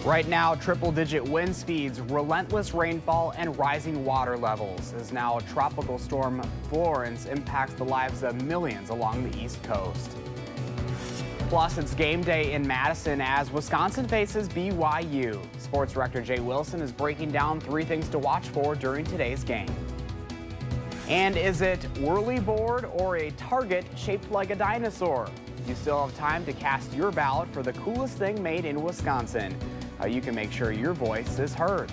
Right now, triple-digit wind speeds, relentless rainfall, and rising water levels as now Tropical Storm Florence impacts the lives of millions along the East Coast. Plus, it's game day in Madison as Wisconsin faces BYU. Sports Director Jay Wilson is breaking down 3 things to watch for during today's game. And is it whirly board or a target shaped like a dinosaur? You still have time to cast your ballot for the coolest thing made in Wisconsin. How you can make sure your voice is heard.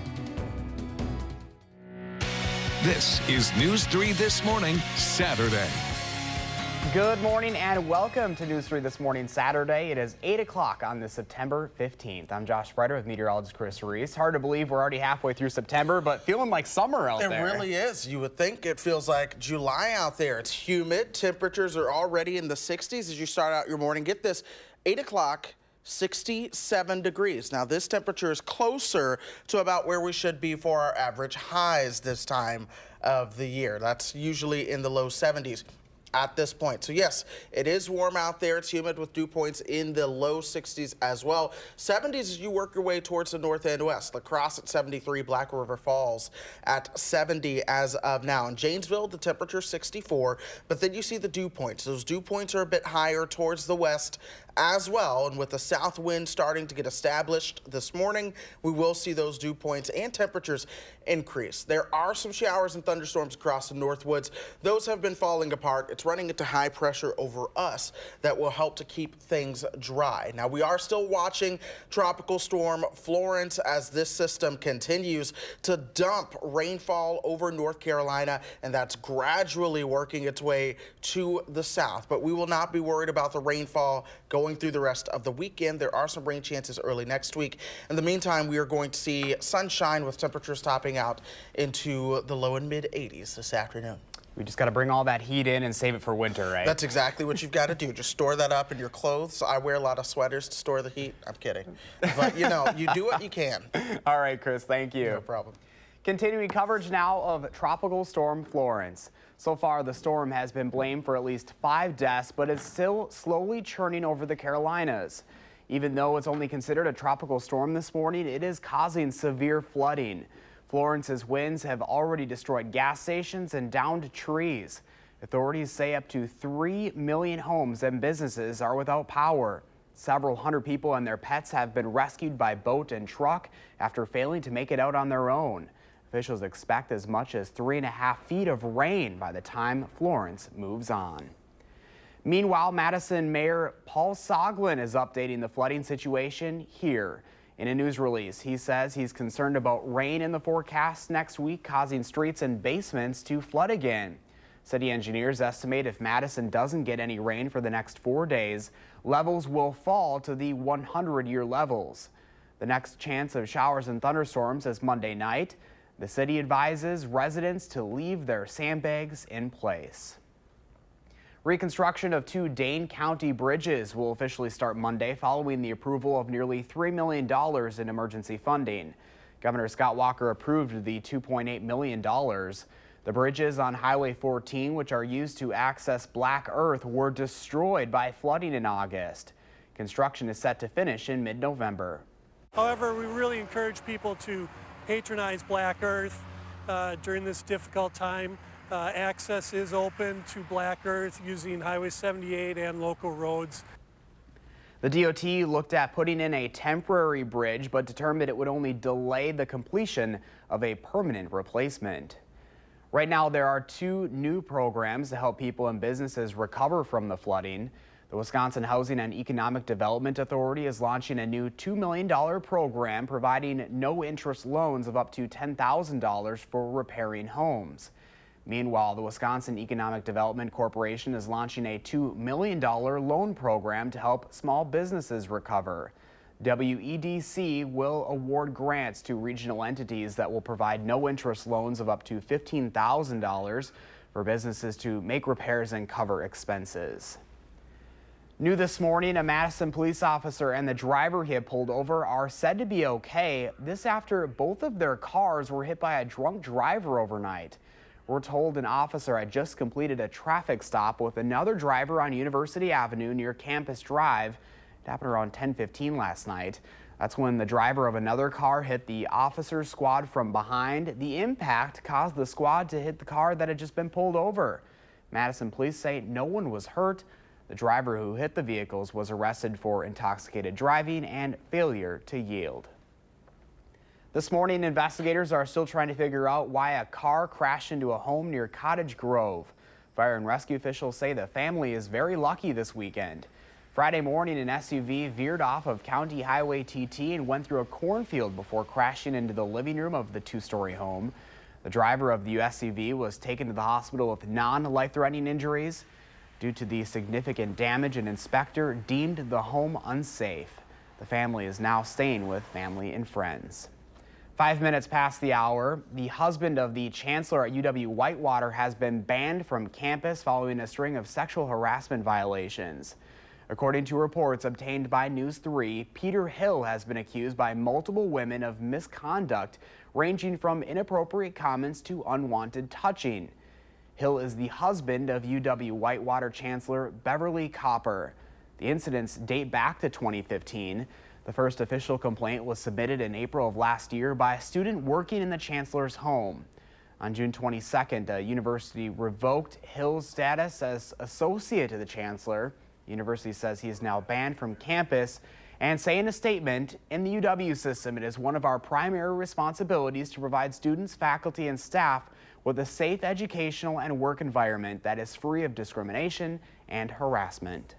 This is News 3 This Morning, Saturday. Good morning and welcome to News 3 This Morning, Saturday. It is 8 o'clock on this September 15th. I'm Josh Spreiter with meteorologist Chris Reese. Hard to believe we're already halfway through September, but feeling like summer out there. It really is. You would think it feels like July out there. It's humid. Temperatures are already in the 60s as you start out your morning. Get this, 8 o'clock. 67 degrees. Now this temperature is closer to about where we should be for our average highs this time of the year. That's usually in the low 70s at this point. So yes, it is warm out there. It's humid with dew points in the low 60s as well. 70s as you work your way towards the north and west. La Crosse at 73, Black River Falls at 70 as of now. In Janesville, the temperature 64, but then you see the dew points. Those dew points are a bit higher towards the west as well, and with the south wind starting to get established this morning, we will see those dew points and temperatures increase. There are some showers and thunderstorms across the Northwoods. Those have been falling apart. It's running into high pressure over us that will help to keep things dry. Now, we are still watching Tropical Storm Florence as this system continues to dump rainfall over North Carolina, and that's gradually working its way to the south. But we will not be worried about the rainfall going through the rest of the weekend. There are some rain chances early next week. In the meantime, we are going to see sunshine with temperatures topping out into the low and mid 80s this afternoon. We just got to bring all that heat in and save it for winter, right? That's exactly what you've got to do. Just store that up in your clothes. I wear a lot of sweaters to store the heat. I'm kidding. But, you know, you do what you can. All right, Chris, thank you. No problem. Continuing coverage now of Tropical Storm Florence. So far, the storm has been blamed for at least 5 deaths, but it's still slowly churning over the Carolinas. Even though it's only considered a tropical storm this morning, it is causing severe flooding. Florence's winds have already destroyed gas stations and downed trees. Authorities say up to 3 million homes and businesses are without power. Several hundred people and their pets have been rescued by boat and truck after failing to make it out on their own. Officials expect as much as 3.5 feet of rain by the time Florence moves on. Meanwhile, Madison Mayor Paul Soglin is updating the flooding situation here. In a news release, he says he's concerned about rain in the forecast next week, causing streets and basements to flood again. City engineers estimate if Madison doesn't get any rain for the next 4 days, levels will fall to the 100-year levels. The next chance of showers and thunderstorms is Monday night. The city advises residents to leave their sandbags in place. Reconstruction of 2 Dane County bridges will officially start Monday following the approval of nearly $3 million in emergency funding. Governor Scott Walker approved the $2.8 million. The bridges on Highway 14, which are used to access black earth, were destroyed by flooding in August. Construction is set to finish in mid-November. However, we really encourage people to patronize Black Earth during this difficult time. Access is open to Black Earth using Highway 78 and local roads. The DOT looked at putting in a temporary bridge, but determined it would only delay the completion of a permanent replacement. Right now, there are 2 new programs to help people and businesses recover from the flooding. The Wisconsin Housing and Economic Development Authority is launching a new $2 million program providing no-interest loans of up to $10,000 for repairing homes. Meanwhile, the Wisconsin Economic Development Corporation is launching a $2 million loan program to help small businesses recover. WEDC will award grants to regional entities that will provide no-interest loans of up to $15,000 for businesses to make repairs and cover expenses. New this morning, a Madison police officer and the driver he had pulled over are said to be okay. This after both of their cars were hit by a drunk driver overnight. We're told an officer had just completed a traffic stop with another driver on University Avenue near Campus Drive. It happened around 10:15 last night. That's when the driver of another car hit the officer's squad from behind. The impact caused the squad to hit the car that had just been pulled over. Madison police say no one was hurt. The driver who hit the vehicles was arrested for intoxicated driving and failure to yield. This morning, investigators are still trying to figure out why a car crashed into a home near Cottage Grove. Fire and rescue officials say the family is very lucky this weekend. Friday morning, an SUV veered off of County Highway TT and went through a cornfield before crashing into the living room of the two-story home. The driver of the SUV was taken to the hospital with non-life-threatening injuries. Due to the significant damage, an inspector deemed the home unsafe. The family is now staying with family and friends. 5 minutes past the hour, the husband of the chancellor at UW-Whitewater has been banned from campus following a string of sexual harassment violations. According to reports obtained by News 3, Peter Hill has been accused by multiple women of misconduct, ranging from inappropriate comments to unwanted touching. Hill is the husband of UW-Whitewater Chancellor Beverly Copper. The incidents date back to 2015. The first official complaint was submitted in April of last year by a student working in the chancellor's home. On June 22nd, the university revoked Hill's status as associate to the chancellor. The university says he is now banned from campus and say in a statement, in the UW system, it is one of our primary responsibilities to provide students, faculty, and staff with a safe educational and work environment that is free of discrimination and harassment.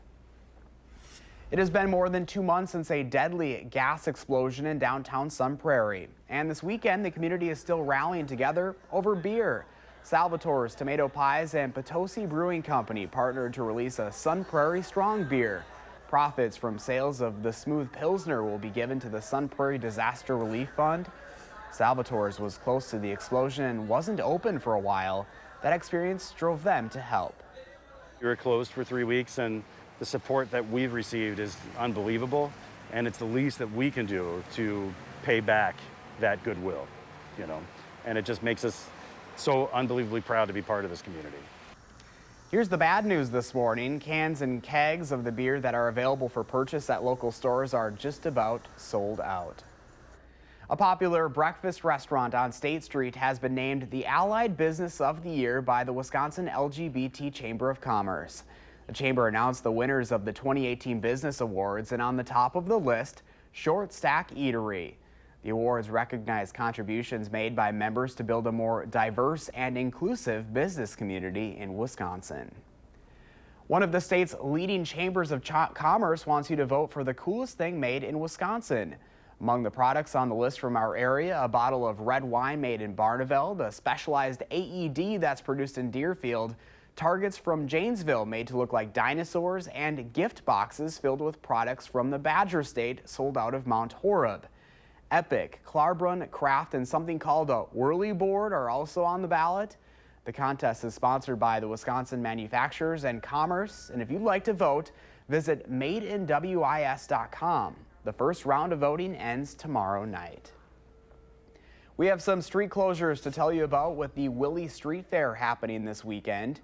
It has been more than 2 months since a deadly gas explosion in downtown Sun Prairie. And this weekend, the community is still rallying together over beer. Salvatore's Tomato Pies and Potosi Brewing Company partnered to release a Sun Prairie Strong beer. Profits from sales of the Smooth Pilsner will be given to the Sun Prairie Disaster Relief Fund. Salvatore's was close to the explosion and wasn't open for a while. That experience drove them to help. We were closed for 3 weeks, and the support that we've received is unbelievable, and it's the least that we can do to pay back that goodwill, and it just makes us so unbelievably proud to be part of this community. Here's the bad news this morning. Cans and kegs of the beer that are available for purchase at local stores are just about sold out. A popular breakfast restaurant on State Street has been named the Allied Business of the Year by the Wisconsin LGBT Chamber of Commerce. The chamber announced the winners of the 2018 Business Awards, and on the top of the list, Short Stack Eatery. The awards recognize contributions made by members to build a more diverse and inclusive business community in Wisconsin. One of the state's leading chambers of commerce wants you to vote for the coolest thing made in Wisconsin. Among the products on the list from our area, a bottle of red wine made in Barneveld, a specialized AED that's produced in Deerfield, targets from Janesville made to look like dinosaurs, and gift boxes filled with products from the Badger State sold out of Mount Horeb. Epic, Klarbrunn, Kraft, and something called a whirly board are also on the ballot. The contest is sponsored by the Wisconsin Manufacturers and Commerce, and if you'd like to vote, visit madeinwis.com. The first round of voting ends tomorrow night. We have some street closures to tell you about with the Willie Street Fair happening this weekend.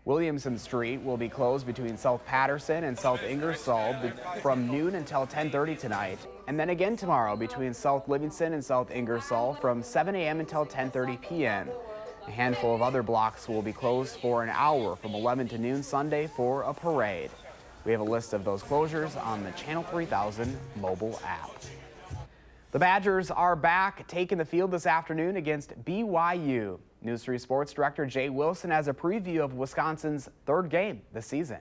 Williamson Street will be closed between South Patterson and South Ingersoll from noon until 10:30 tonight, and then again tomorrow between South Livingston and South Ingersoll from 7 a.m. until 10:30 p.m. A handful of other blocks will be closed for an hour from 11 to noon Sunday for a parade. We have a list of those closures on the Channel 3000 mobile app. The Badgers are back, taking the field this afternoon against BYU. News 3 Sports Director Jay Wilson has a preview of Wisconsin's third game this season.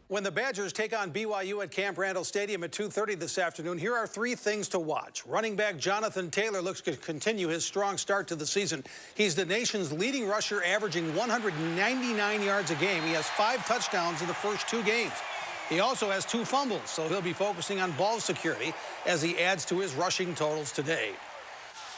When the Badgers take on BYU at Camp Randall Stadium at 2:30 this afternoon, here are 3 things to watch. Running back Jonathan Taylor looks to continue his strong start to the season. He's the nation's leading rusher, averaging 199 yards a game. He has 5 touchdowns in the first 2 games. He also has 2 fumbles, so he'll be focusing on ball security as he adds to his rushing totals today.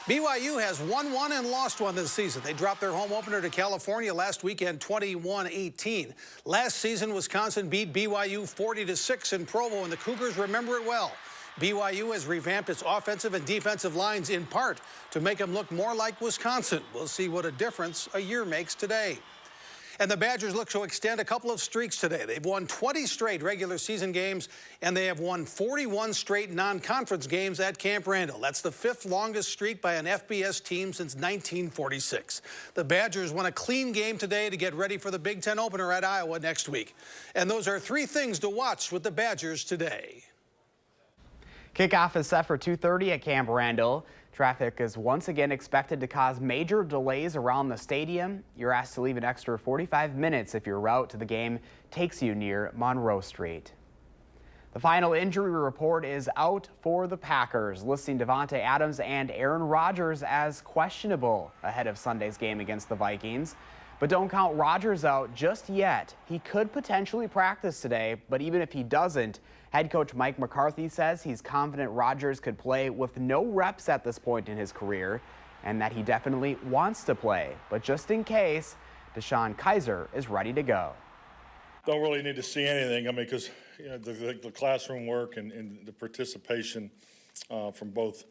BYU has won 1 and lost 1 this season. They dropped their home opener to California last weekend, 21-18. Last season, Wisconsin beat BYU 40-6 in Provo, and the Cougars remember it well. BYU has revamped its offensive and defensive lines in part to make them look more like Wisconsin. We'll see what a difference a year makes today. And the Badgers look to extend a couple of streaks today. They've won 20 straight regular season games, and they have won 41 straight non-conference games at Camp Randall. That's the 5th longest streak by an FBS team since 1946. The Badgers won a clean game today to get ready for the Big Ten opener at Iowa next week. And those are 3 things to watch with the Badgers today. Kickoff is set for 2:30 at Camp Randall. Traffic is once again expected to cause major delays around the stadium. You're asked to leave an extra 45 minutes if your route to the game takes you near Monroe Street. The final injury report is out for the Packers, listing Devontae Adams and Aaron Rodgers as questionable ahead of Sunday's game against the Vikings. But don't count Rodgers out just yet. He could potentially practice today, but even if he doesn't, head coach Mike McCarthy says he's confident Rodgers could play with no reps at this point in his career and that he definitely wants to play. But just in case, Deshaun Kaiser is ready to go. Don't really need to see anything. I mean, because the classroom work and the participation from both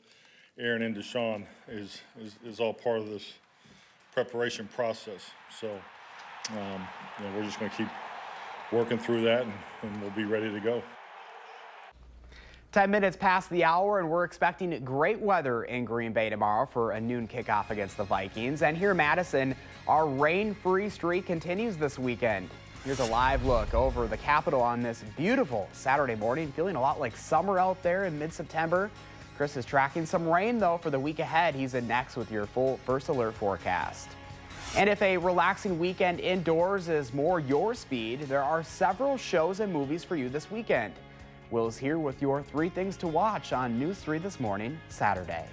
Aaron and Deshaun is all part of this preparation process. So, we're just going to keep working through that, and we'll be ready to go. 10 minutes past the hour, and we're expecting great weather in Green Bay tomorrow for a noon kickoff against the Vikings. And here in Madison, our rain-free streak continues this weekend. Here's a live look over the Capitol on this beautiful Saturday morning. Feeling a lot like summer out there in mid-September. Chris is tracking some rain, though, for the week ahead. He's in next with your full first alert forecast. And if a relaxing weekend indoors is more your speed, there are several shows and movies for you this weekend. Will's here with your 3 things to watch on News 3 This Morning, Saturday.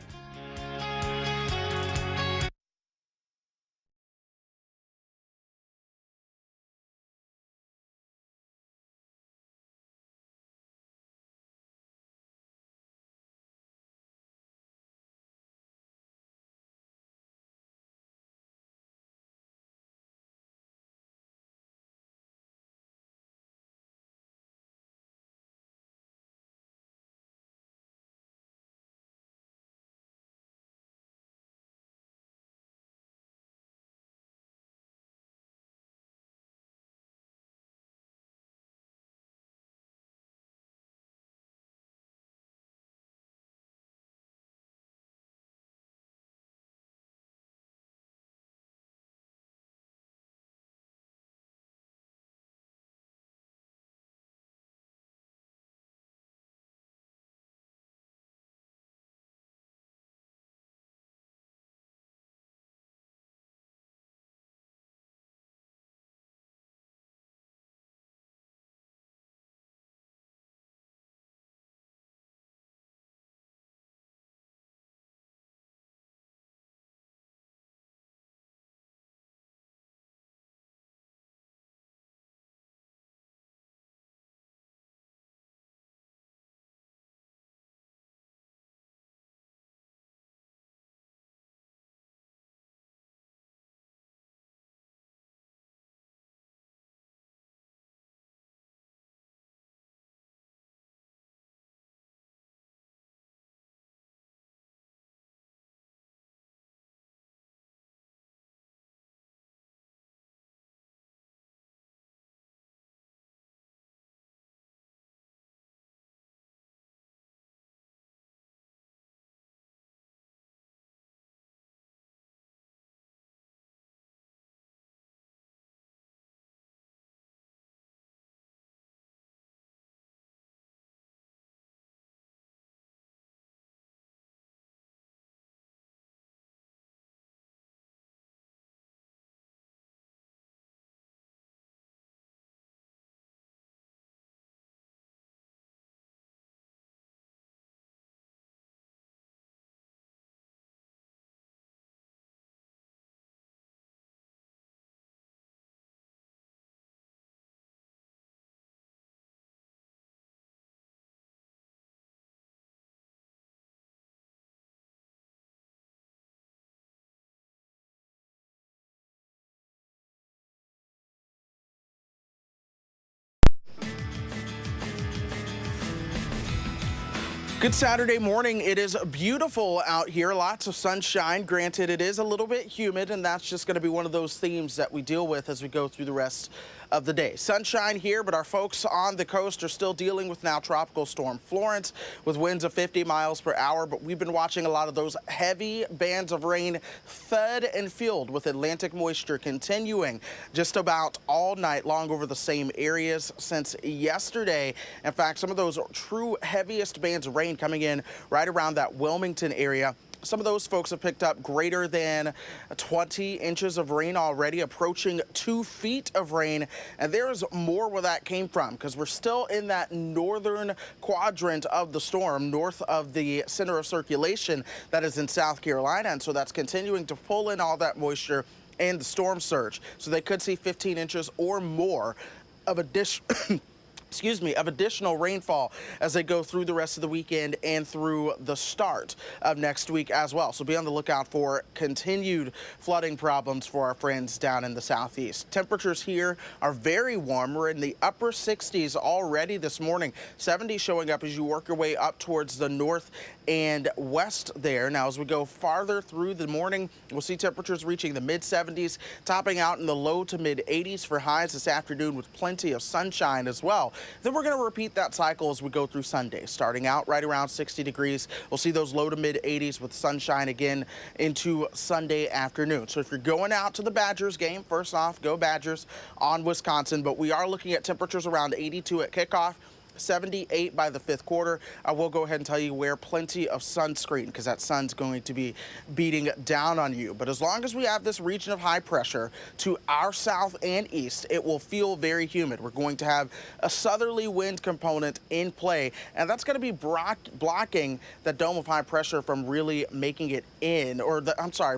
Good Saturday morning. It is beautiful out here. Lots of sunshine. Granted, it is a little bit humid, and that's just going to be one of those themes that we deal with as we go through the rest of the day. Sunshine here, but our folks on the coast are still dealing with now Tropical Storm Florence with winds of 50 miles per hour. But we've been watching a lot of those heavy bands of rain fed and fueled with Atlantic moisture continuing just about all night long over the same areas since yesterday. In fact, some of those true heaviest bands of rain coming in right around that Wilmington area. Some of those folks have picked up greater than 20 inches of rain already, approaching 2 feet of rain. And there is more where that came from because we're still in that northern quadrant of the storm, north of the center of circulation that is in South Carolina. And so that's continuing to pull in all that moisture and the storm surge. So they could see 15 inches or more of additional rainfall as they go through the rest of the weekend and through the start of next week as well. So be on the lookout for continued flooding problems for our friends down in the southeast. Temperatures here are very warm. We're in the upper 60s already this morning. 70 showing up as you work your way up towards the north and west there. Now, as we go farther through the morning, we'll see temperatures reaching the mid 70s, topping out in the low to mid 80s for highs this afternoon with plenty of sunshine as well. Then we're going to repeat that cycle as we go through Sunday, starting out right around 60 degrees. We'll see those low to mid 80s with sunshine again into Sunday afternoon. So if you're going out to the Badgers game, first off, go Badgers on Wisconsin. But we are looking at temperatures around 82 at kickoff. 78 by the 5th quarter. I will go ahead and tell you wear plenty of sunscreen because that sun's going to be beating down on you. But as long as we have this region of high pressure to our south and east, it will feel very humid. We're going to have a southerly wind component in play, and that's going to be blocking the dome of high pressure from really making it in, or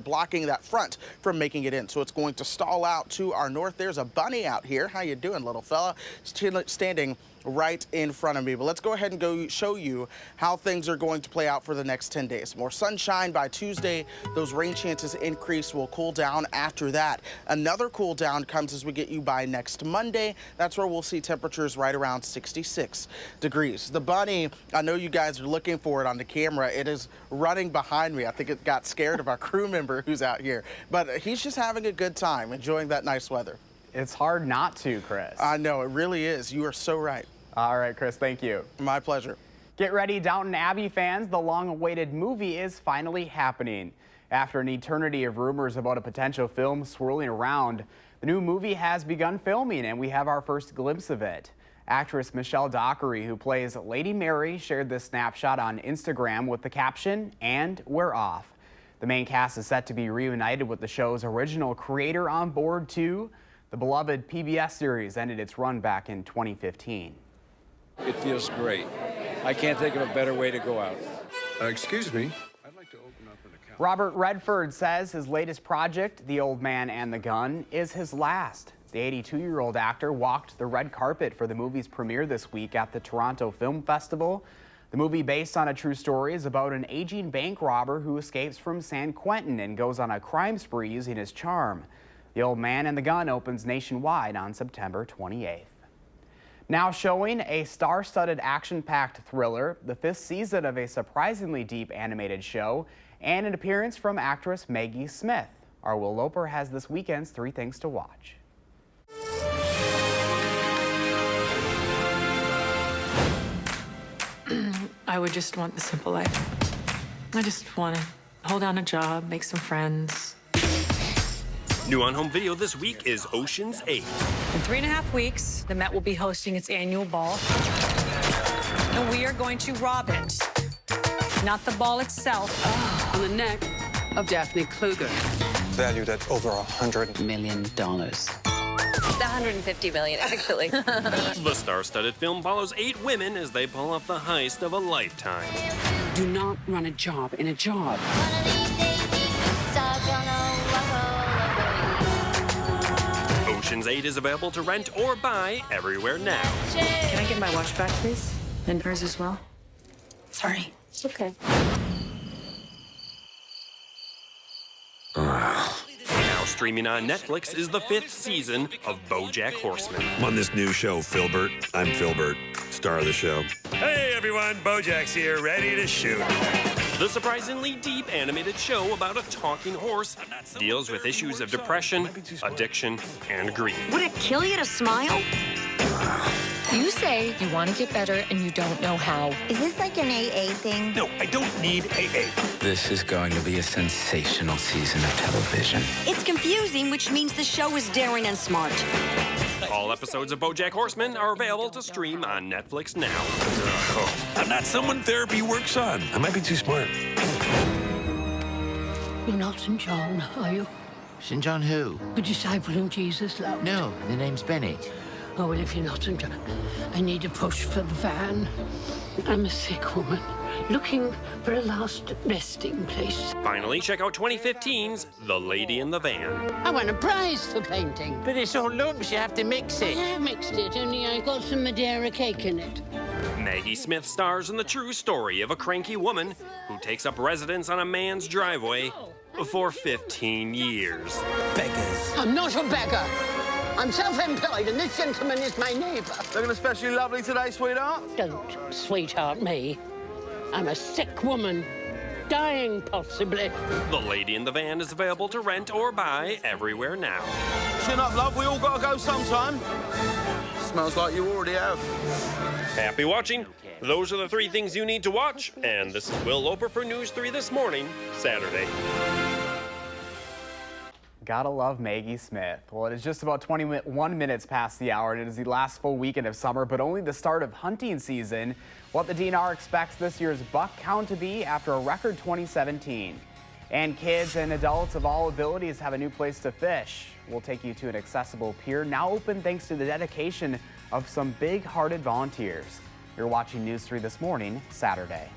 blocking that front from making it in. So it's going to stall out to our north. There's a bunny out here. How you doing, little fella? Standing right in front of me. But let's go ahead and go show you how things are going to play out for the next 10 days. More sunshine by Tuesday. Those rain chances increase, will cool down after that. Another cool down comes as we get you by next Monday. That's where we'll see temperatures right around 66 degrees. The bunny, I know you guys are looking for it on the camera. It is running behind me. I think it got scared of our crew member who's out here. But he's just having a good time, enjoying that nice weather. It's hard not to, Chris. I know, it really is. You are so right. All right, Chris, thank you. My pleasure. Get ready, Downton Abbey fans. The long-awaited movie is finally happening. After an eternity of rumors about a potential film swirling around, the new movie has begun filming, and we have our first glimpse of it. Actress Michelle Dockery, who plays Lady Mary, shared this snapshot on Instagram with the caption, "And we're off." The main cast is set to be reunited with the show's original creator on board, too. The beloved PBS series ended its run back in 2015. It feels great. I can't think of a better way to go out. Excuse me. I'd like to open up an account. Robert Redford says his latest project, The Old Man and the Gun, is his last. The 82-year-old actor walked the red carpet for the movie's premiere this week at the Toronto Film Festival. The movie, based on a true story, is about an aging bank robber who escapes from San Quentin and goes on a crime spree using his charm. The Old Man and the Gun opens nationwide on September 28th. Now showing a star-studded action-packed thriller, the 5th season of a surprisingly deep animated show, and an appearance from actress Maggie Smith. Our Will Loper has this weekend's 3 things to watch. I would just want the simple life. I just want to hold down a job, make some friends. New on home video this week is Ocean's 8. In 3.5 weeks, the Met will be hosting its annual ball. And we are going to rob it. Not the ball itself. On the neck of Daphne Kluger. Valued at over $100 million. $150 million, actually. The star-studded film follows 8 women as they pull off the heist of a lifetime. Do not run a job in a job. Ocean's 8 is available to rent or buy everywhere now. Can I get my watch back, please? And hers as well? Sorry. It's okay. Now streaming on Netflix is the 5th season of BoJack Horseman. On this new show, Filbert, I'm Filbert. star of the show. Hey everyone, Bojack's here, ready to shoot. The surprisingly deep animated show about a talking horse deals with issues of depression, addiction, and grief. Would it kill you to smile? You say you want to get better and you don't know how. Is this like an AA thing? No, I don't need AA. This is going to be a sensational season of television. It's confusing, which means the show is daring and smart. All episodes of BoJack Horseman are available to stream on Netflix now. I'm not someone therapy works on. I might be too smart. You're not St. John, are you? St. John who? The disciple whom Jesus loved. No, the name's Benny. Oh, well, if you're not St. John, I need a push for the van. I'm a sick woman, looking for a last resting place. Finally, check out 2015's The Lady in the Van. I won a prize for painting. But it's all lumps, you have to mix it. I have mixed it, only I got some Madeira cake in it. Maggie Smith stars in the true story of a cranky woman who takes up residence on a man's driveway for 15 years. Beggars. I'm not a beggar. I'm self-employed, and this gentleman is my neighbour. Looking especially lovely today, sweetheart. Don't sweetheart me. I'm a sick woman, dying possibly. The Lady in the Van is available to rent or buy everywhere now. Chin up, love. We all gotta go sometime. Smells like you already have. Happy watching. Those are the 3 things you need to watch. And this is Will Loper for News 3 This Morning, Saturday. Gotta love Maggie Smith. Well, it is just about 21 minutes past the hour, and it is the last full weekend of summer, but only the start of hunting season. What the DNR expects this year's buck count to be after a record 2017. And kids and adults of all abilities have a new place to fish. We'll take you to an accessible pier, now open thanks to the dedication of some big-hearted volunteers. You're watching News 3 This Morning, Saturday.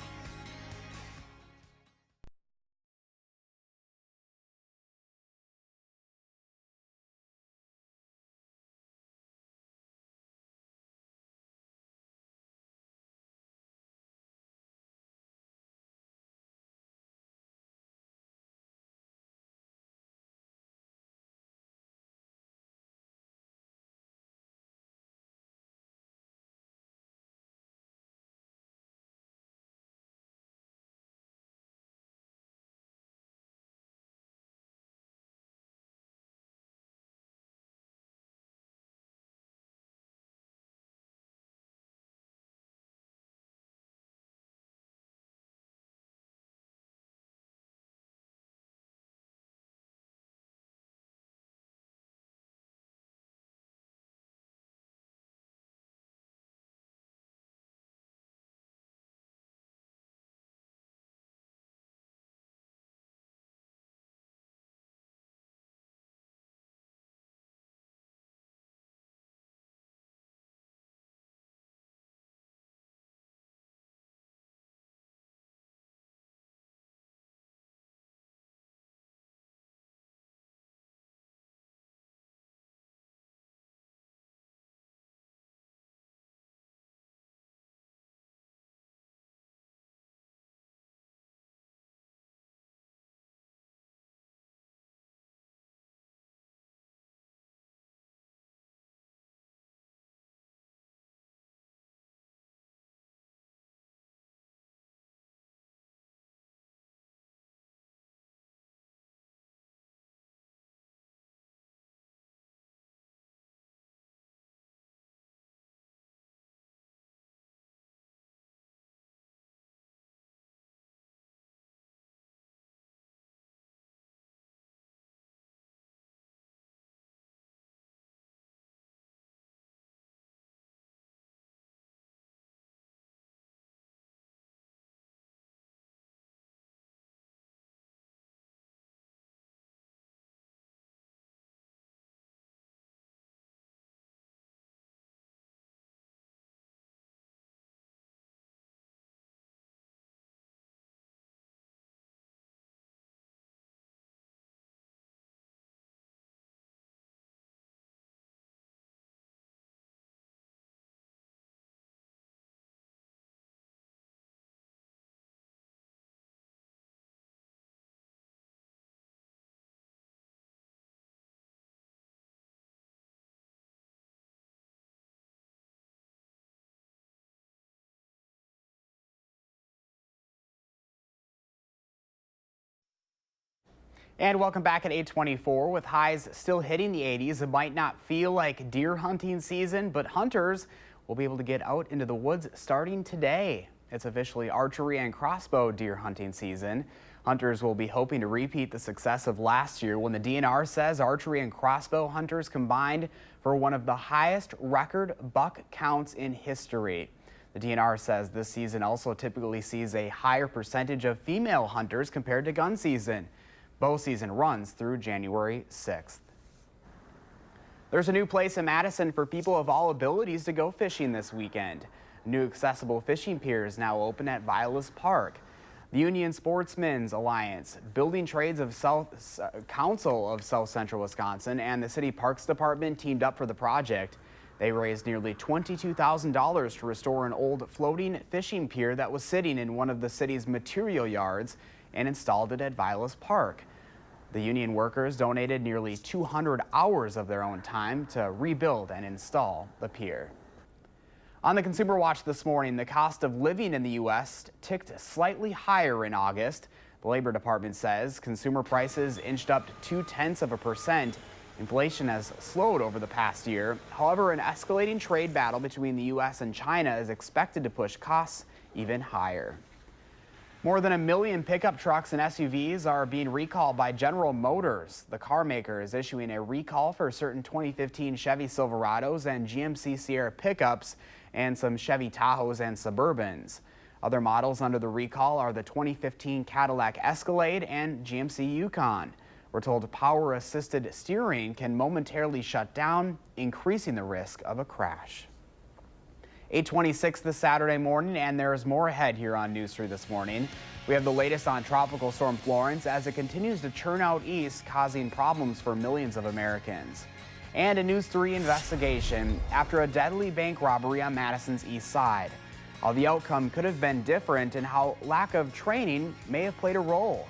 And welcome back at 8:24. With highs still hitting the 80s, it might not feel like deer hunting season, but hunters will be able to get out into the woods starting today. It's officially archery and crossbow deer hunting season. Hunters will be hoping to repeat the success of last year when the DNR says archery and crossbow hunters combined for one of the highest record buck counts in history. The DNR says this season also typically sees a higher percentage of female hunters compared to gun season. Bow season runs through January 6th. There's a new place in Madison for people of all abilities to go fishing this weekend. A new accessible fishing pier is now open at Vilas Park. The Union Sportsmen's Alliance, Building Trades of Council of South Central Wisconsin, and the City Parks Department teamed up for the project. They raised nearly $22,000 to restore an old floating fishing pier that was sitting in one of the city's material yards and installed it at Vilas Park. The union workers donated nearly 200 hours of their own time to rebuild and install the pier. On the Consumer Watch this morning, the cost of living in the U.S. ticked slightly higher in August. The Labor Department says consumer prices inched up 0.2%. Inflation has slowed over the past year. However, an escalating trade battle between the U.S. and China is expected to push costs even higher. More than 1 million pickup trucks and SUVs are being recalled by General Motors. The car maker is issuing a recall for certain 2015 Chevy Silverados and GMC Sierra pickups and some Chevy Tahoes and Suburbans. Other models under the recall are the 2015 Cadillac Escalade and GMC Yukon. We're told power-assisted steering can momentarily shut down, increasing the risk of a crash. 8:26 this Saturday morning, and there's more ahead here on News 3 this morning. We have the latest on Tropical Storm Florence as it continues to churn out east, causing problems for millions of Americans. And a News 3 investigation after a deadly bank robbery on Madison's east side. How the outcome could have been different and how lack of training may have played a role.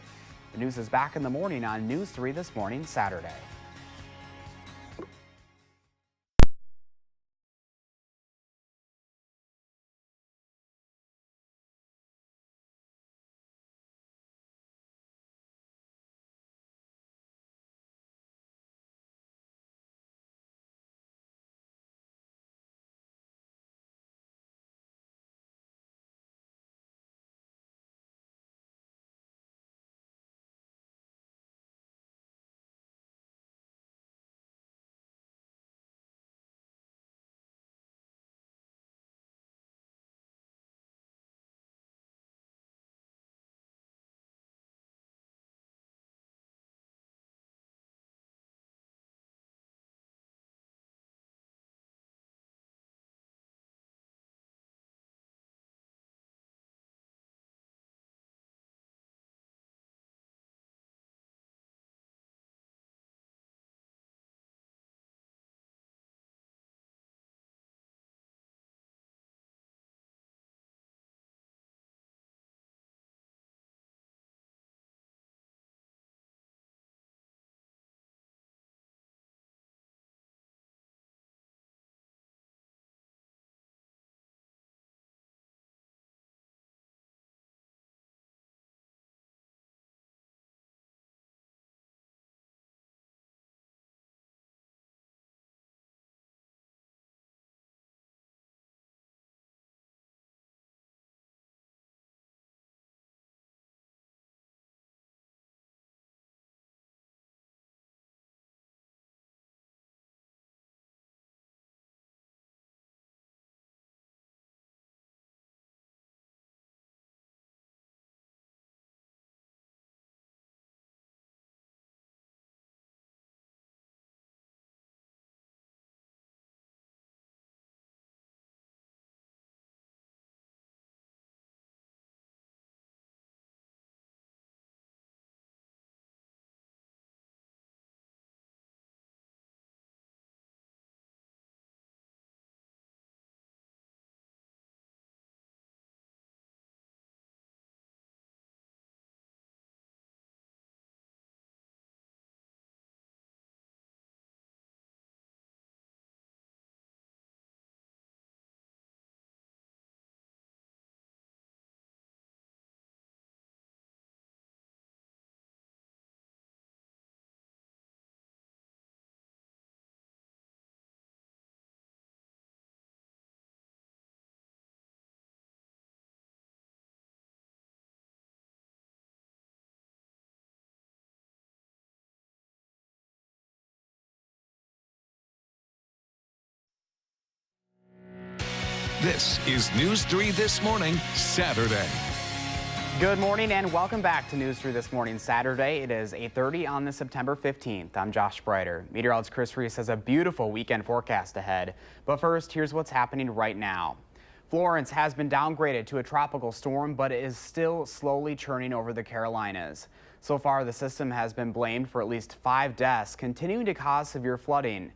The news is back in the morning on News 3 this morning, Saturday. This is News 3 This Morning, Saturday. Good morning and welcome back to News 3 This Morning, Saturday. It is 8:30 on the September 15th. I'm Josh Breiter. Meteorologist Chris Reese has a beautiful weekend forecast ahead. But first, here's what's happening right now. Florence has been downgraded to a tropical storm, but it is still slowly churning over the Carolinas. So far, the system has been blamed for at least 5 deaths, continuing to cause severe flooding.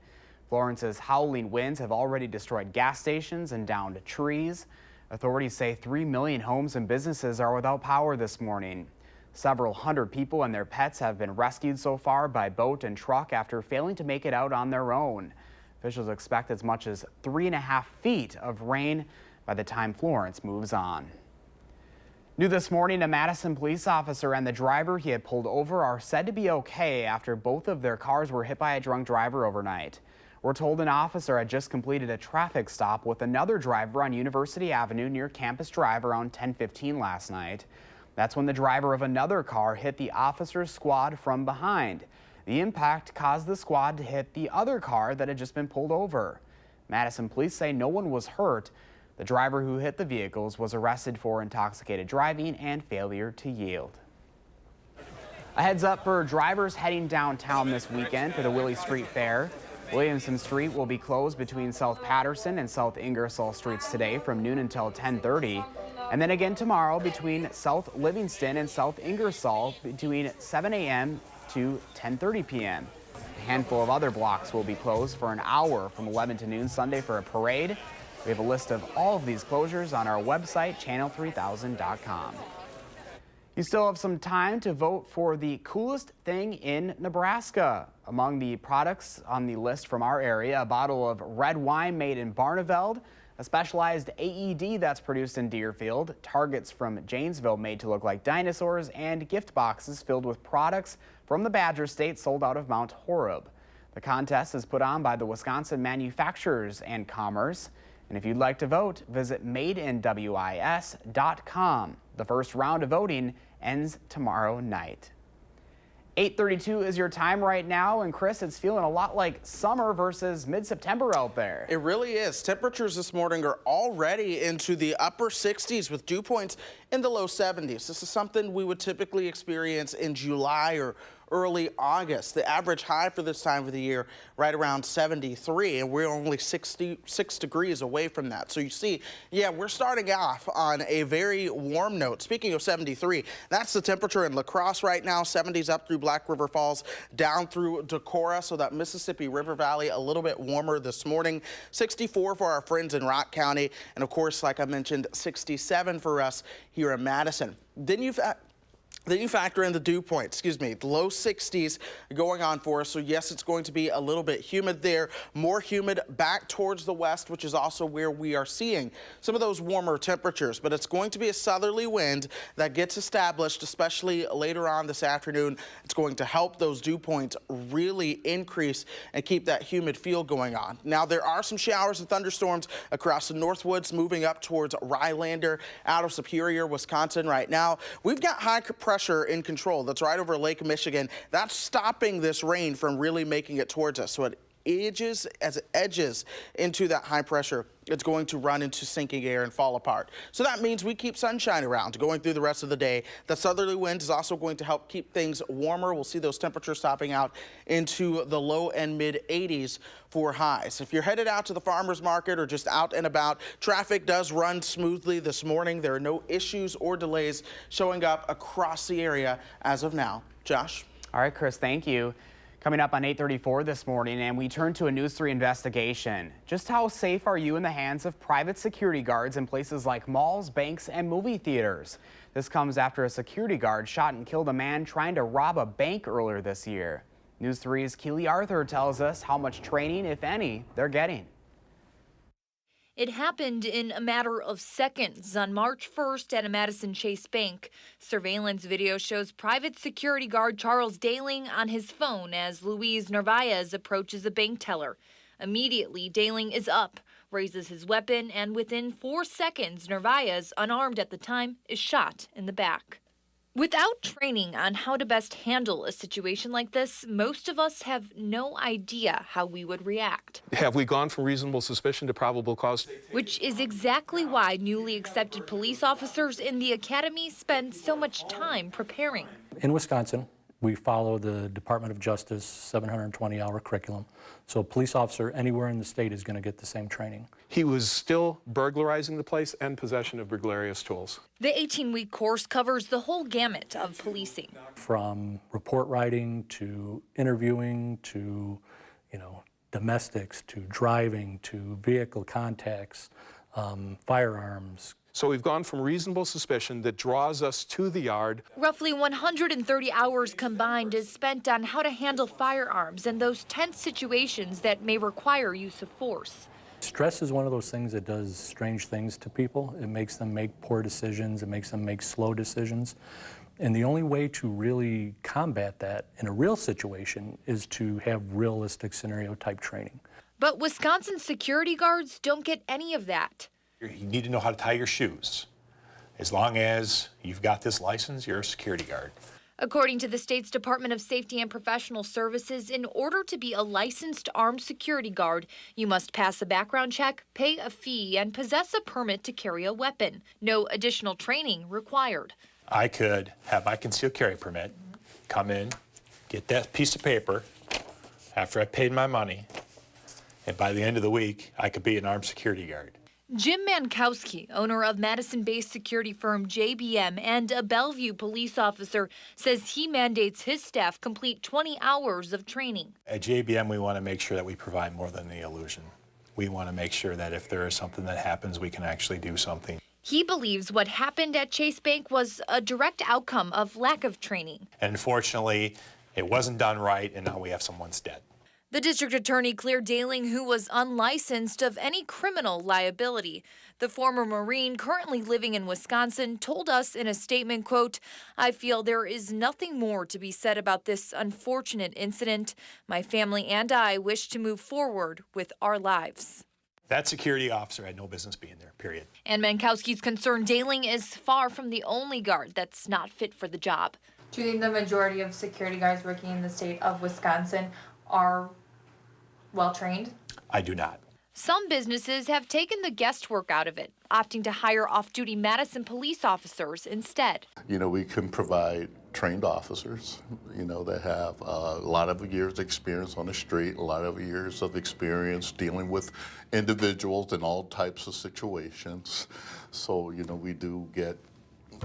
Florence's howling winds have already destroyed gas stations and downed trees. Authorities say 3 million homes and businesses are without power this morning. Several hundred people and their pets have been rescued so far by boat and truck after failing to make it out on their own. Officials expect as much as 3.5 feet of rain by the time Florence moves on. New this morning, a Madison police officer and the driver he had pulled over are said to be okay after both of their cars were hit by a drunk driver overnight. We're told an officer had just completed a traffic stop with another driver on University Avenue near Campus Drive around 10:15 last night. That's when the driver of another car hit the officer's squad from behind. The impact caused the squad to hit the other car that had just been pulled over. Madison police say no one was hurt. The driver who hit the vehicles was arrested for intoxicated driving and failure to yield. A heads up for drivers heading downtown this weekend for the Willie Street Fair. Williamson Street will be closed between South Patterson and South Ingersoll Streets today from noon until 10:30. And then again tomorrow between South Livingston and South Ingersoll between 7 a.m. to 10:30 p.m. A handful of other blocks will be closed for an hour from 11 to noon Sunday for a parade. We have a list of all of these closures on our website, channel3000.com. You still have some time to vote for the coolest thing in Nebraska. Among the products on the list from our area, a bottle of red wine made in Barneveld, a specialized AED that's produced in Deerfield, targets from Janesville made to look like dinosaurs, and gift boxes filled with products from the Badger State sold out of Mount Horeb. The contest is put on by the Wisconsin Manufacturers and Commerce. And if you'd like to vote, visit madeinwis.com. The first round of voting ends tomorrow night. 8:32 is your time right now, and Chris, it's feeling a lot like summer versus mid-September out there. It really is. Temperatures this morning are already into the upper 60s with dew points in the low 70s. This is something we would typically experience in July or early August. The average high for this time of the year right around 73, and we're only 66 degrees away from that. So you see, yeah, we're starting off on a very warm note. Speaking of 73, that's the temperature in La Crosse right now. 70s up through Black River Falls, down through Decorah, so that Mississippi River Valley a little bit warmer this morning. 64 for our friends in Rock County, and of course, like I mentioned, 67 for us here in Madison. Then you factor in the dew point, the low 60s going on for us. So yes, it's going to be a little bit humid there, more humid back towards the west, which is also where we are seeing some of those warmer temperatures. But it's going to be a southerly wind that gets established, especially later on this afternoon. It's going to help those dew points really increase and keep that humid feel going on. Now, there are some showers and thunderstorms across the Northwoods moving up towards Rylander out of Superior, Wisconsin right now. We've got high pressure in control. That's right over Lake Michigan. That's stopping this rain from really making it towards us. So as it edges into that high pressure, it's going to run into sinking air and fall apart. So that means we keep sunshine around going through the rest of the day. The southerly wind is also going to help keep things warmer. We'll see those temperatures topping out into the low and mid 80s for highs. If you're headed out to the farmer's market or just out and about, traffic does run smoothly this morning. There are no issues or delays showing up across the area as of now. Josh? All right, Chris, thank you. Coming up on 8:34 this morning, and we turn to a News 3 investigation. Just how safe are you in the hands of private security guards in places like malls, banks, and movie theaters? This comes after a security guard shot and killed a man trying to rob a bank earlier this year. News 3's Keely Arthur tells us how much training, if any, they're getting. It happened in a matter of seconds on March 1st at a Madison Chase bank. Surveillance video shows private security guard Charles Daling on his phone as Luis Narvaez approaches a bank teller. Immediately, Daling is up, raises his weapon, and within 4 seconds, Narvaez, unarmed at the time, is shot in the back. Without training on how to best handle a situation like this, most of us have no idea how we would react. Have we gone from reasonable suspicion to probable cause? Which is exactly why newly accepted police officers in the academy spend so much time preparing. In Wisconsin, we follow the Department of Justice 720-hour curriculum. So a police officer anywhere in the state is going to get the same training. He was still burglarizing the place and possession of burglarious tools. The 18-week course covers the whole gamut of policing. From report writing to interviewing to, domestics to driving to vehicle contacts, firearms. So we've gone from reasonable suspicion that draws us to the yard. Roughly 130 hours combined is spent on how to handle firearms and those tense situations that may require use of force. Stress is one of those things that does strange things to people. It makes them make poor decisions. It makes them make slow decisions. And the only way to really combat that in a real situation is to have realistic scenario type training. But Wisconsin security guards don't get any of that. You need to know how to tie your shoes. As long as you've got this license, you're a security guard. According to the state's Department of Safety and Professional Services, in order to be a licensed armed security guard, you must pass a background check, pay a fee, and possess a permit to carry a weapon. No additional training required. I could have my concealed carry permit, come in, get that piece of paper after I paid my money, and by the end of the week, I could be an armed security guard. Jim Mankowski, owner of Madison-based security firm JBM and a Bellevue police officer, says he mandates his staff complete 20 hours of training. At JBM, we want to make sure that we provide more than the illusion. We want to make sure that if there is something that happens, we can actually do something. He believes what happened at Chase Bank was a direct outcome of lack of training. And unfortunately, it wasn't done right, and now we have someone's dead. The district attorney cleared Daling, who was unlicensed, of any criminal liability. The former Marine, currently living in Wisconsin, told us in a statement, quote, "I feel there is nothing more to be said about this unfortunate incident. My family and I wish to move forward with our lives." That security officer had no business being there, period. And Mankowski's concerned Daling is far from the only guard that's not fit for the job. Do you think the majority of security guards working in the state of Wisconsin are well-trained? I do not. Some businesses have taken the guesswork out of it, opting to hire off-duty Madison police officers instead. We can provide trained officers, that have a lot of years experience on the street, a lot of years of experience dealing with individuals in all types of situations. So, we do get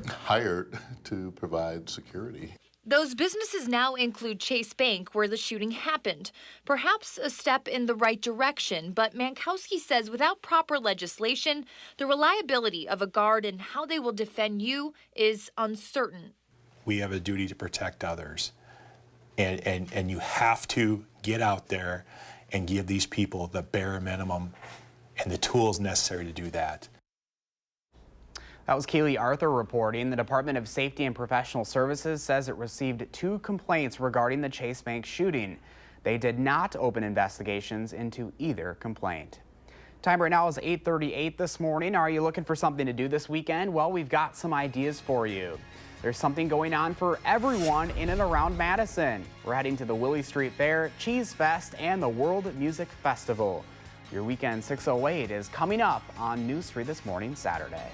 hired to provide security. Those businesses now include Chase Bank, where the shooting happened. Perhaps a step in the right direction, but Mankowski says without proper legislation, the reliability of a guard and how they will defend you is uncertain. We have a duty to protect others. And you have to get out there and give these people the bare minimum and the tools necessary to do that. That was Kaylee Arthur reporting. The Department of Safety and Professional Services says it received 2 complaints regarding the Chase Bank shooting. They did not open investigations into either complaint. Time right now is 8:38 this morning. Are you looking for something to do this weekend? Well, we've got some ideas for you. There's something going on for everyone in and around Madison. We're heading to the Willie Street Fair, Cheese Fest, and the World Music Festival. Your Weekend 608 is coming up on News 3 This Morning, Saturday.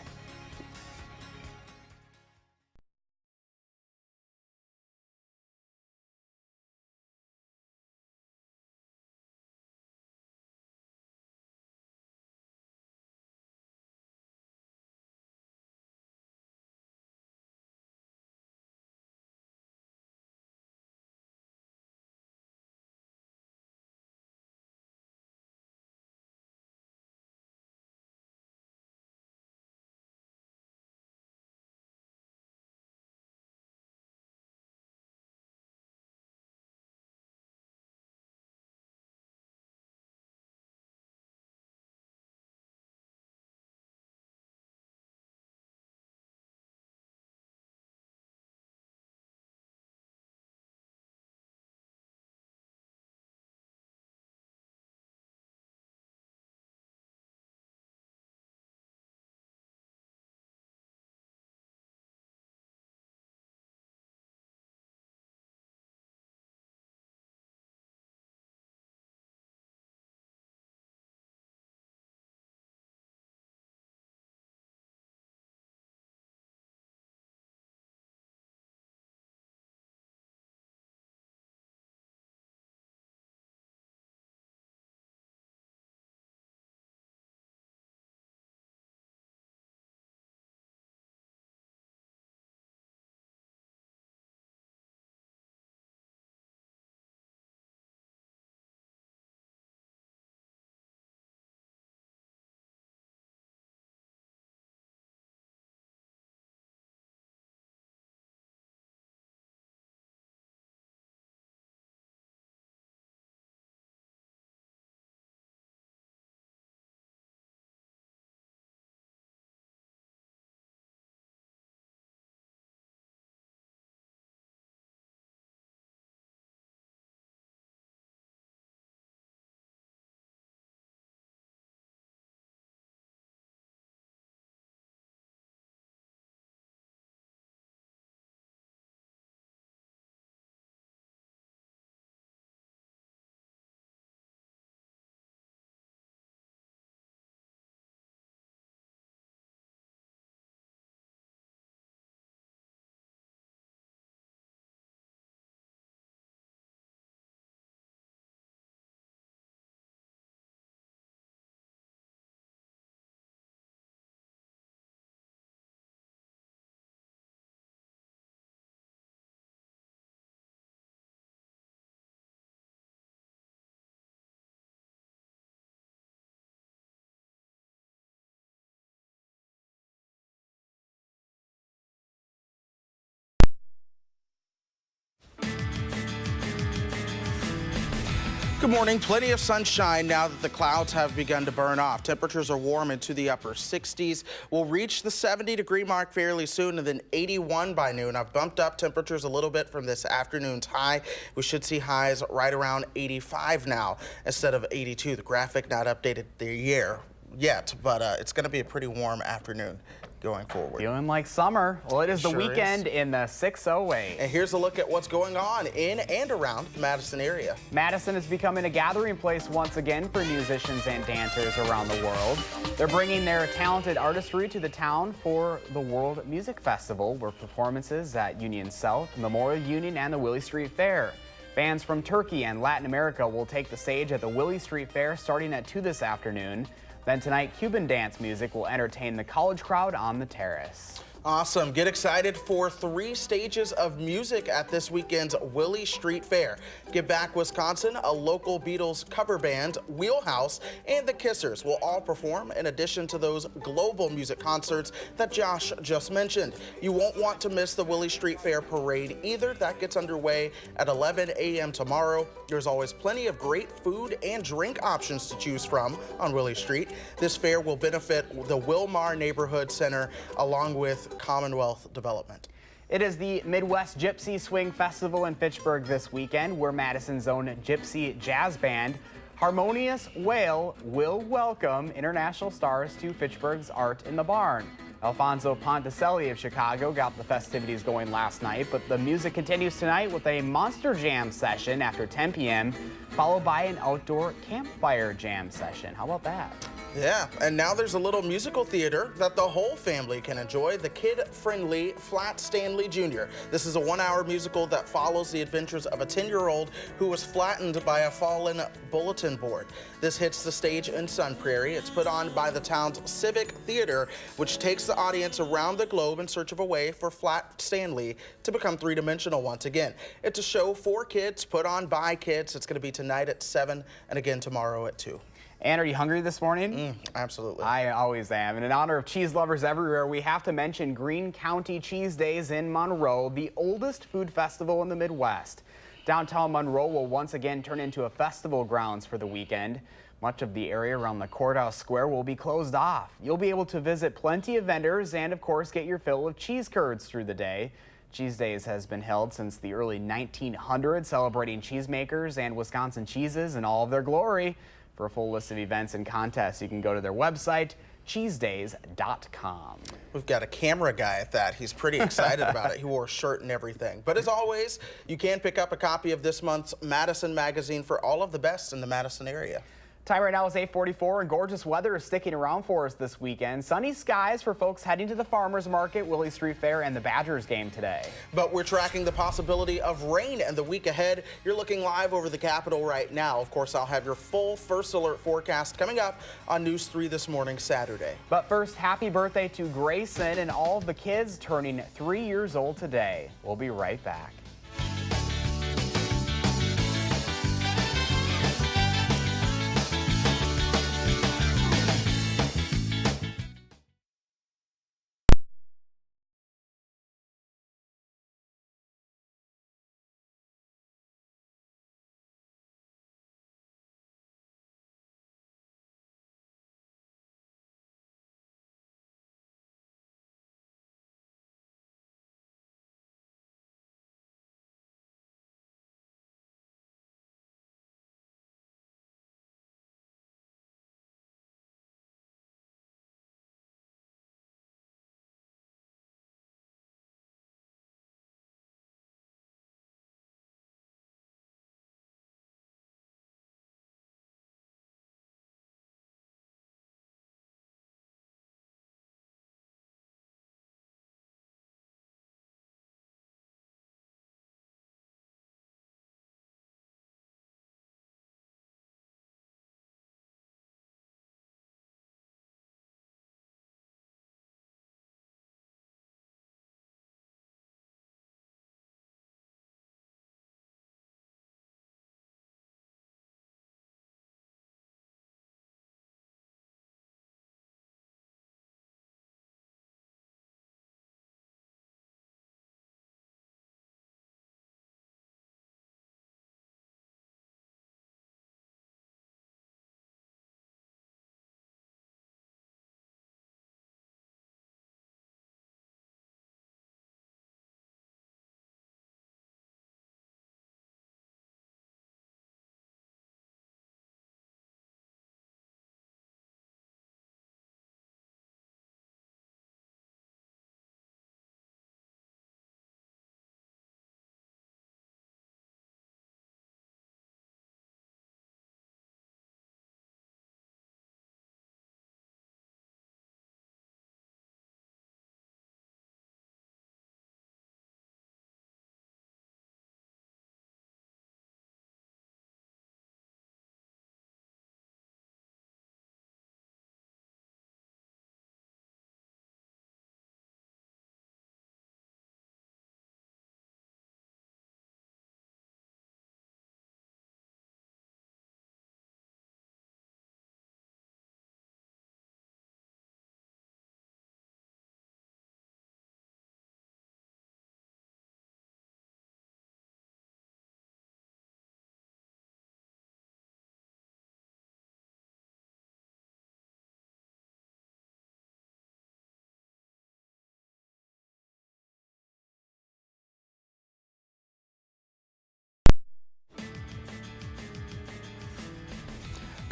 Good morning. Plenty of sunshine now that the clouds have begun to burn off. Temperatures are warm into the upper 60s. We'll reach the 70-degree mark fairly soon and then 81 by noon. I've bumped up temperatures a little bit from this afternoon's high. We should see highs right around 85 now instead of 82. The graphic not updated the year yet, but it's going to be a pretty warm afternoon going forward. Feeling like summer. Well, it is the Sure weekend is. in the 608. And here's a look at what's going on in and around the Madison area. Madison is becoming a gathering place once again for musicians and dancers around the world. They're bringing their talented artistry to the town for the World Music Festival, where performances at Union South, Memorial Union, and the Willie Street Fair. Bands from Turkey and Latin America will take the stage at the Willie Street Fair starting at 2 this afternoon. Then tonight, Cuban dance music will entertain the college crowd on the terrace. Awesome. Get excited for 3 stages of music at this weekend's Willie Street Fair. Give Back Wisconsin, a local Beatles cover band, Wheelhouse, and the Kissers will all perform in addition to those global music concerts that Josh just mentioned. You won't want to miss the Willie Street Fair parade either. That gets underway at 11 a.m. tomorrow. There's always plenty of great food and drink options to choose from on Willie Street. This fair will benefit the Wilmar Neighborhood Center along with Commonwealth Development. It is the Midwest Gypsy Swing Festival in Fitchburg this weekend, where Madison's own gypsy jazz band, Harmonious Whale, will welcome international stars to Fitchburg's Art in the Barn. Alfonso Ponticelli of Chicago got the festivities going last night, but the music continues tonight with a monster jam session after 10 p.m., followed by an outdoor campfire jam session. How about that? Yeah, and now there's a little musical theater that the whole family can enjoy, the kid-friendly Flat Stanley Jr. This is a 1-hour musical that follows the adventures of a 10-year-old who was flattened by a fallen bulletin board. This hits the stage in Sun Prairie. It's put on by the town's Civic Theater, which takes the audience around the globe in search of a way for Flat Stanley to become three-dimensional once again. It's a show for kids, put on by kids. It's going to be tonight at 7 and again tomorrow at 2. Ann, are you hungry this morning? Absolutely. I always am. And in honor of cheese lovers everywhere, we have to mention Greene County Cheese Days in Monroe, the oldest food festival in the Midwest. Downtown Monroe will once again turn into a festival grounds for the weekend. Much of the area around the courthouse square will be closed off. You'll be able to visit plenty of vendors and, of course, get your fill of cheese curds through the day. Cheese Days has been held since the early 1900s, celebrating cheesemakers and Wisconsin cheeses in all of their glory. For a full list of events and contests, you can go to their website, cheesedays.com. We've got a camera guy at that. He's pretty excited about it. He wore a shirt and everything. But as always, you can pick up a copy of this month's Madison magazine for all of the best in the Madison area. Time right now is 8:44, and gorgeous weather is sticking around for us this weekend. Sunny skies for folks heading to the farmers market, Willie Street Fair, and the Badgers game today. But we're tracking the possibility of rain in the week ahead. You're looking live over the Capitol right now. Of course, I'll have your full first alert forecast coming up on News 3 this morning, Saturday. But first, happy birthday to Grayson and all of the kids turning 3 years old today. We'll be right back.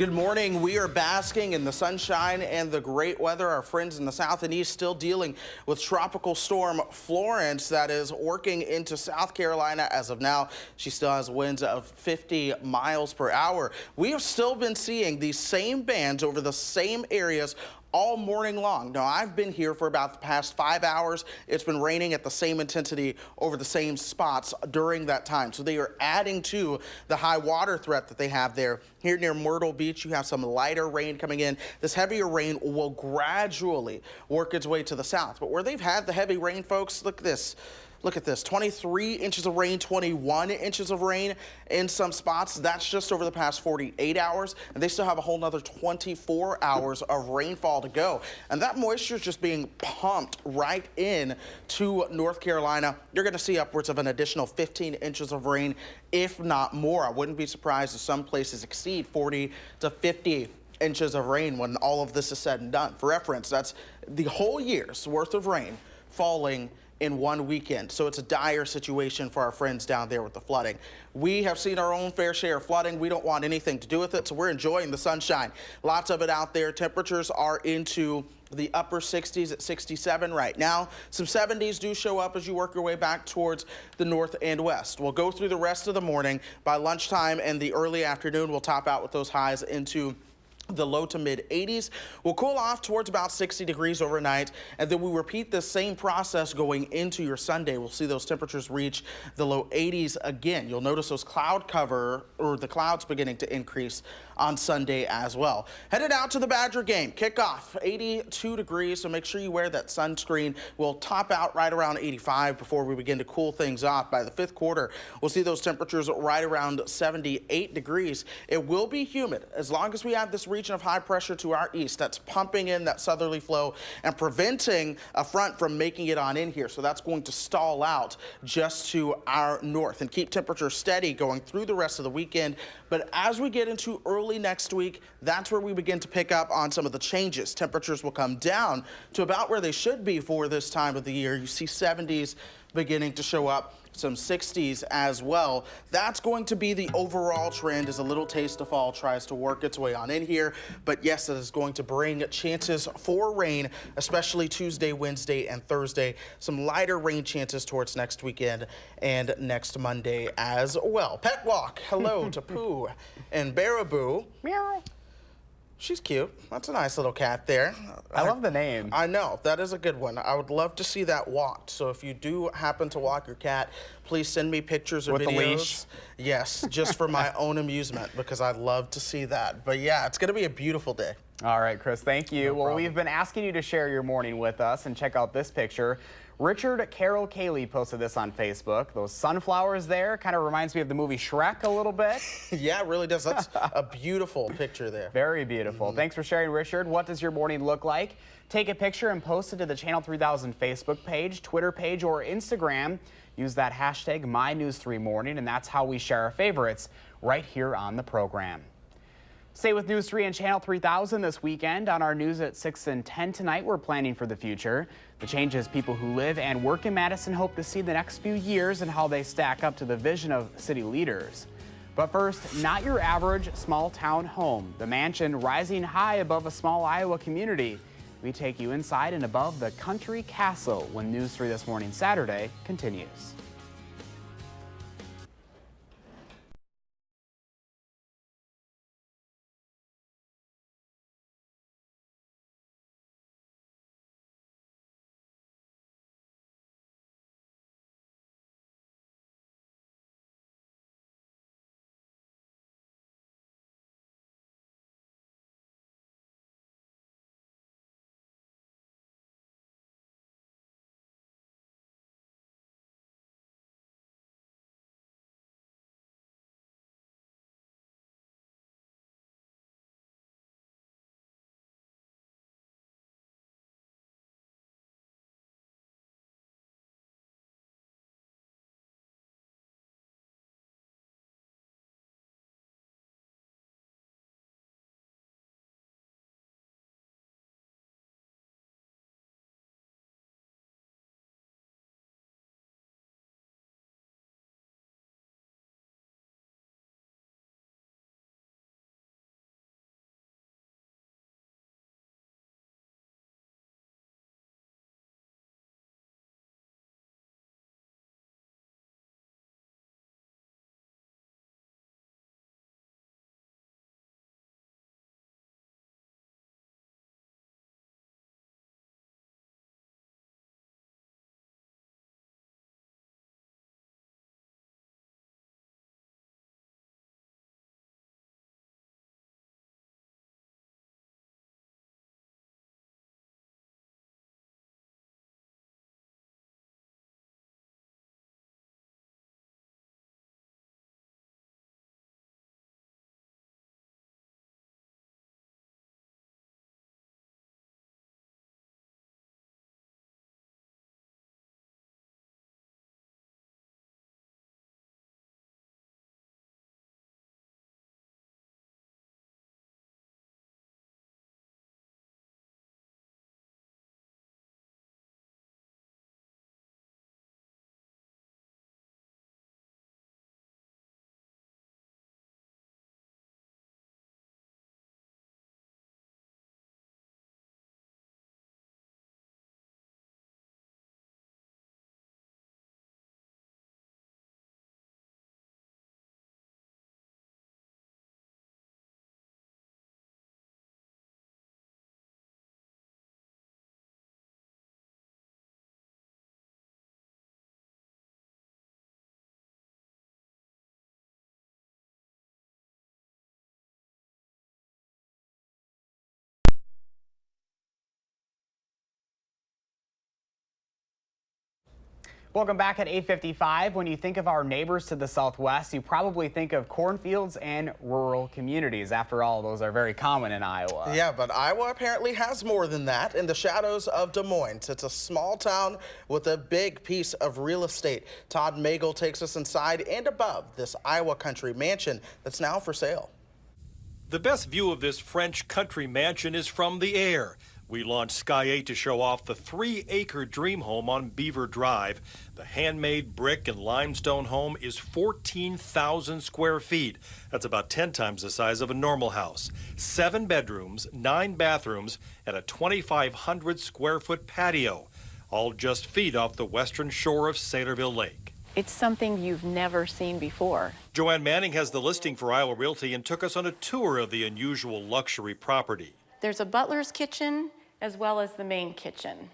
Good morning. We are basking in the sunshine and the great weather. Our friends in the south and east still dealing with Tropical Storm Florence that is working into South Carolina as of now. She still has winds of 50 miles per hour. We have still been seeing these same bands over the same areas all morning long. Now, I've been here for about the past 5 hours. It's been raining at the same intensity over the same spots during that time. So they are adding to the high water threat that they have there. Here near Myrtle Beach, you have some lighter rain coming in. This heavier rain will gradually work its way to the south. But where they've had the heavy rain, folks, look at this. Look at this, 23 inches of rain, 21 inches of rain in some spots. That's just over the past 48 hours, and they still have a whole nother 24 hours of rainfall to go. And that moisture is just being pumped right in to North Carolina. You're going to see upwards of an additional 15 inches of rain, if not more. I wouldn't be surprised if some places exceed 40 to 50 inches of rain when all of this is said and done. For reference, that's the whole year's worth of rain falling in one weekend. So it's a dire situation for our friends down there with the flooding. We have seen our own fair share of flooding. We don't want anything to do with it, so we're enjoying the sunshine. Lots of it out there. Temperatures are into the upper 60s at 67 right now. Some 70s do show up as you work your way back towards the north and west. We'll go through the rest of the morning. By lunchtime and the early afternoon, we'll top out with those highs into the low to mid 80s. We'll cool off towards about 60 degrees overnight, and then we repeat the same process going into your Sunday. We'll see those temperatures reach the low 80s again. You'll notice those cloud cover, or the clouds beginning to increase on Sunday as well. Headed out to the Badger game. Kickoff, 82 degrees, so make sure you wear that sunscreen. We'll top out right around 85 before we begin to cool things off. By the fifth quarter, we'll see those temperatures right around 78 degrees. It will be humid as long as we have this region of high pressure to our east that's pumping in that southerly flow and preventing a front from making it on in here. So that's going to stall out just to our north and keep temperatures steady going through the rest of the weekend. But as we get into early next week, that's where we begin to pick up on some of the changes. Temperatures will come down to about where they should be for this time of the year. You see 70s beginning to show up, some 60s as well. That's going to be the overall trend as a little taste of fall tries to work its way on in here. But yes, it is going to bring chances for rain, especially Tuesday, Wednesday, and Thursday. Some lighter rain chances towards next weekend and next Monday as well. Pet walk. Hello to Pooh and Baraboo. Meow. She's cute. That's a nice little cat there. I love the name. I know. That is a good one. I would love to see that walked. So if you do happen to walk your cat, please send me pictures or With videos. the leash? Yes, just for my own amusement, because I'd love to see that. But yeah, it's going to be a beautiful day. All right, Chris, thank you. No well, problem. we've been asking you to share your morning with us, and check out this picture. Richard Carroll Cayley posted this on Facebook. Those sunflowers there kind of reminds me of the movie Shrek a little bit. Yeah, it really does. That's a beautiful picture there. Very beautiful. Thanks for sharing, Richard. What does your morning look like? Take a picture and post it to the Channel 3000 Facebook page, Twitter page, or Instagram. Use that hashtag MyNews3Morning, and that's how we share our favorites right here on the program. Stay with News 3 and Channel 3000 this weekend. On our news at 6 and 10 tonight, we're planning for the future. The changes people who live and work in Madison hope to see the next few years and how they stack up to the vision of city leaders. But first, not your average small town home. The mansion rising high above a small Iowa community. We take you inside and above the country castle when News 3 This Morning Saturday continues. Welcome back at 8:55. When you think of our neighbors to the southwest, you probably think of cornfields and rural communities. After all, those are very common in Iowa. Yeah, but Iowa apparently has more than that. In the shadows of Des Moines, it's a small town with a big piece of real estate. Todd Magel takes us inside and above this Iowa country mansion that's now for sale. The best view of this French country mansion is from the air. We launched Sky 8 to show off the 3-acre dream home on Beaver Drive. The handmade brick and limestone home is 14,000 square feet. That's about 10 times the size of a normal house. 7 bedrooms, 9 bathrooms, and a 2,500 square foot patio, all just feet off the western shore of Saylorville Lake. It's something you've never seen before. Joanne Manning has the listing for Iowa Realty and took us on a tour of the unusual luxury property. There's a butler's kitchen as well as the main kitchen.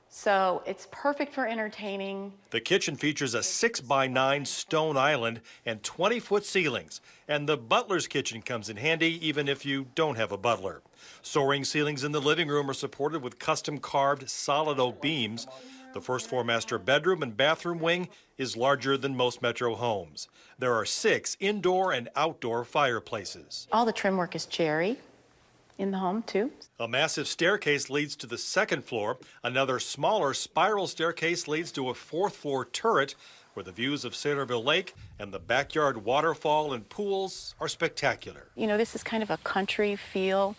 So it's perfect for entertaining. The kitchen features a 6x9 stone island and 20-foot ceilings. And the butler's kitchen comes in handy even if you don't have a butler. Soaring ceilings in the living room are supported with custom carved solid oak beams. The first floor master bedroom and bathroom wing is larger than most metro homes. There are 6 indoor and outdoor fireplaces. All the trim work is cherry in the home too. A massive staircase leads to the second floor. Another smaller spiral staircase leads to a 4th floor turret where the views of Saylorville Lake and the backyard waterfall and pools are spectacular. You know, this is kind of a country feel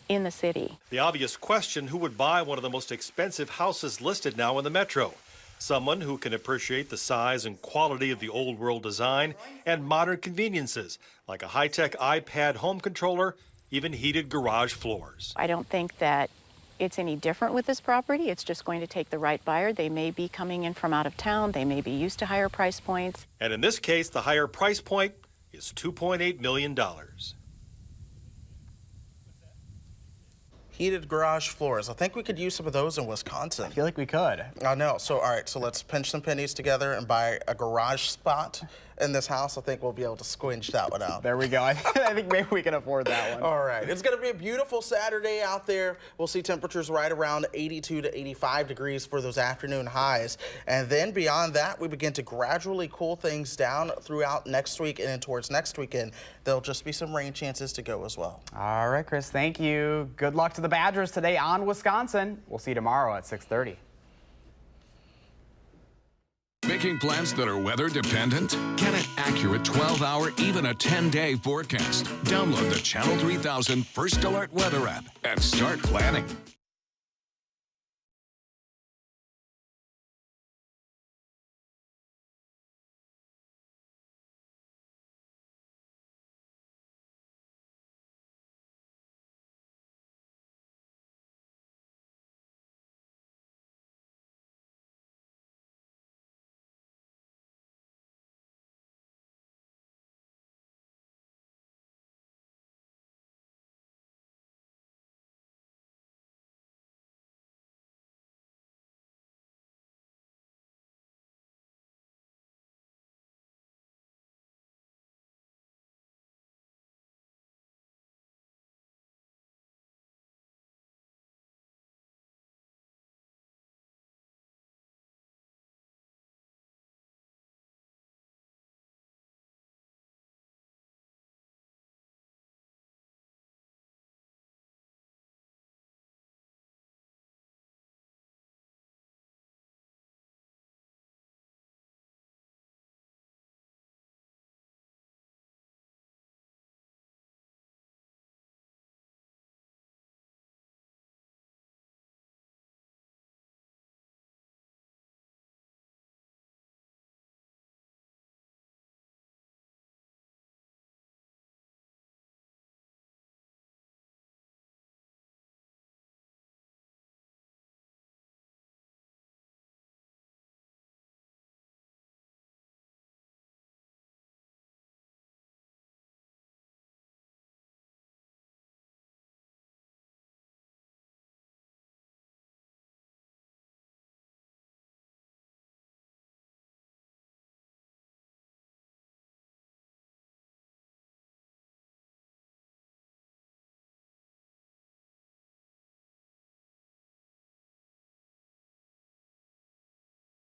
in the city. The obvious question, who would buy one of the most expensive houses listed now in the metro? Someone who can appreciate the size and quality of the old world design and modern conveniences like a high-tech iPad home controller, even heated garage floors. I don't think that it's any different with this property. It's just going to take the right buyer. They may be coming in from out of town. They may be used to higher price points. And in this case, the higher price point is $2.8 million. Heated garage floors. I think we could use some of those in Wisconsin. I feel like we could. I know. So, all right, so let's pinch some pennies together and buy a garage spot in this house. I think we'll be able to squinch that one out. There we go. I think maybe we can afford that one. All right. It's going to be a beautiful Saturday out there. We'll see temperatures right around 82 to 85 degrees for those afternoon highs. And then beyond that, we begin to gradually cool things down throughout next week and in towards next weekend. There'll just be some rain chances to go as well. All right, Chris, thank you. Good luck to the Badgers today on Wisconsin. We'll see you tomorrow at 6:30. Making plans that are weather dependent? Get an accurate 12-hour, even a 10-day forecast. Download the Channel 3000 First Alert Weather app and start planning.